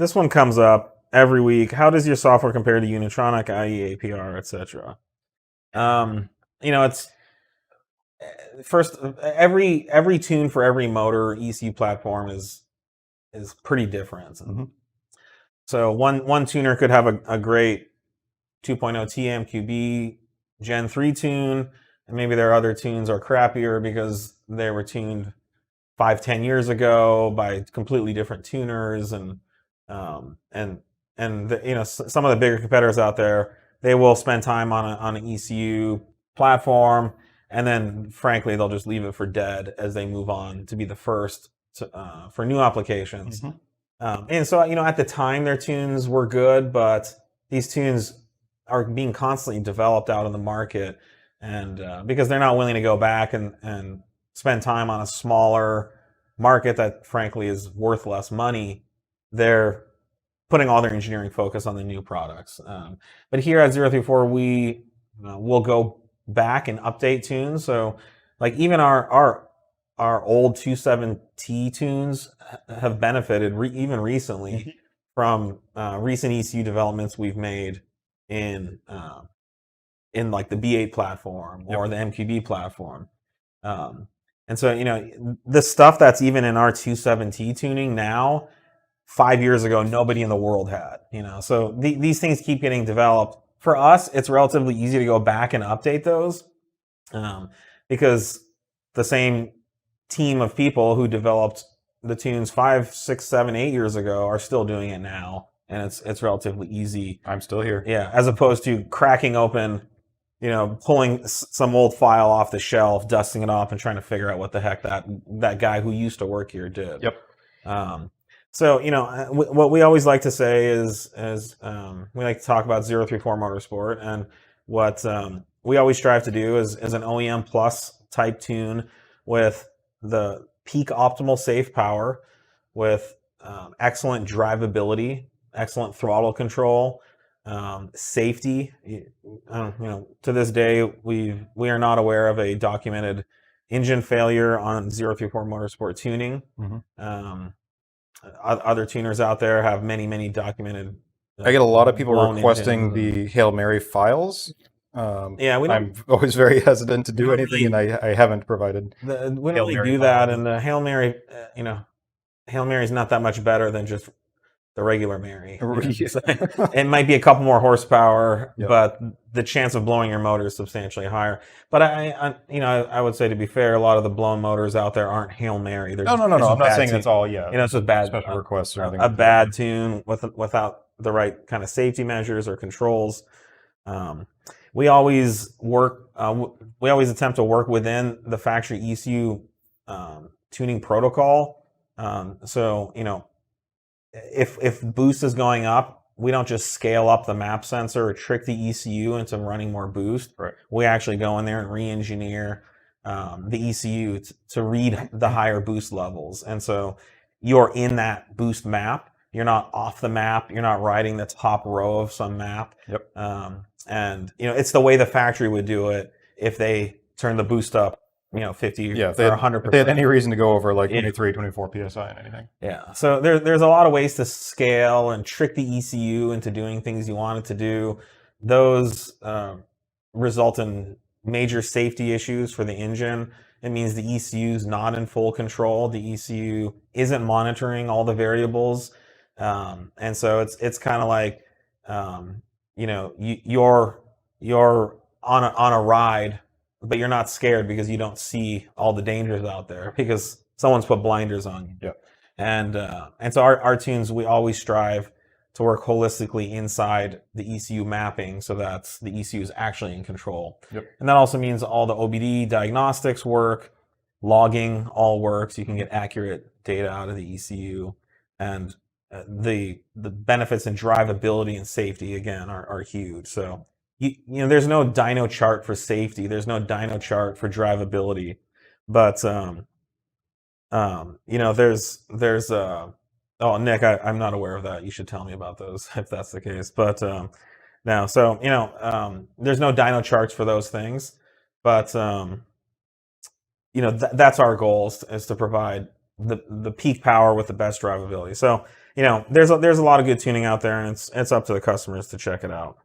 this one comes up every week. How does your software compare to Unitronic, i.e. APR, etc.? It's first every tune for every motor ECU platform is pretty different. Mm-hmm. So one tuner could have a great 2.0 TMQB Gen 3 tune, and maybe their other tunes are crappier because they were tuned 5-10 years ago by completely different tuners, and some of the bigger competitors out there, they will spend time on an ECU platform, and then frankly they'll just leave it for dead as they move on to be the first for new applications. Mm-hmm. And so at the time their tunes were good, but these tunes are being constantly developed out in the market, and because they're not willing to go back and spend time on a smaller market that frankly is worth less money, they're putting all their engineering focus on the new products. But here at 034, we will go back and update tunes. So like even our old 27T tunes have benefited even recently Mm-hmm. from recent ECU developments we've made in like the B8 platform or the MQB platform. And so, the stuff that's even in our 27T tuning now, 5 years ago, nobody in the world had, So these things keep getting developed. For us, it's relatively easy to go back and update those because the same team of people who developed the tunes 5, 6, 7, 8 years ago are still doing it now. And it's relatively easy. I'm still here. Yeah, as opposed to cracking open, pulling some old file off the shelf, dusting it off, and trying to figure out what the heck that guy who used to work here did. Yep. So what we always like to say is we like to talk about 034 Motorsport, and what we always strive to do is an OEM plus type tune with the peak optimal safe power, with excellent drivability, excellent throttle control, safety. To this day, we are not aware of a documented engine failure on 034 Motorsport tuning. Mm-hmm. Other tuners out there have many documented. I get a lot of people requesting the Hail Mary files. I'm always very hesitant to do anything, and I haven't provided. We don't really do that, and the Hail Mary, Hail Mary is not that much better than just the regular Mary. It might be a couple more horsepower, but the chance of blowing your motor is substantially higher. But I would say, to be fair, a lot of the blown motors out there aren't Hail Mary. No. I'm not saying that's all. Yeah, it's just bad special requests or anything. A bad tune without the right kind of safety measures or controls. We always attempt to work within the factory ECU tuning protocol. So if boost is going up, we don't just scale up the map sensor or trick the ECU into running more boost. Right. We actually go in there and re-engineer the ECU to read the higher boost levels. And so you're in that boost map. You're not off the map. You're not riding the top row of some map. Yep. And it's the way the factory would do it if they turn the boost up 50 or 100%. If they had any reason to go over like 23, 24 PSI and anything. Yeah. So there's a lot of ways to scale and trick the ECU into doing things you want it to do. Those result in major safety issues for the engine. It means the ECU is not in full control. The ECU isn't monitoring all the variables. And so it's kind of like, you're on a ride, but you're not scared because you don't see all the dangers out there because someone's put blinders on you. Yep. And so our tunes, we always strive to work holistically inside the ECU mapping so that the ECU is actually in control. Yep. And that also means all the OBD diagnostics work, logging all works. You can get accurate data out of the ECU, and the benefits in drivability and safety again are huge. So there's no dyno chart for safety. There's no dyno chart for drivability, but there's oh, Nick, I'm not aware of that. You should tell me about those if that's the case. But no, so there's no dyno charts for those things, but that's our goal is to provide the peak power with the best drivability. So, you know, there's a lot of good tuning out there, and it's up to the customers to check it out.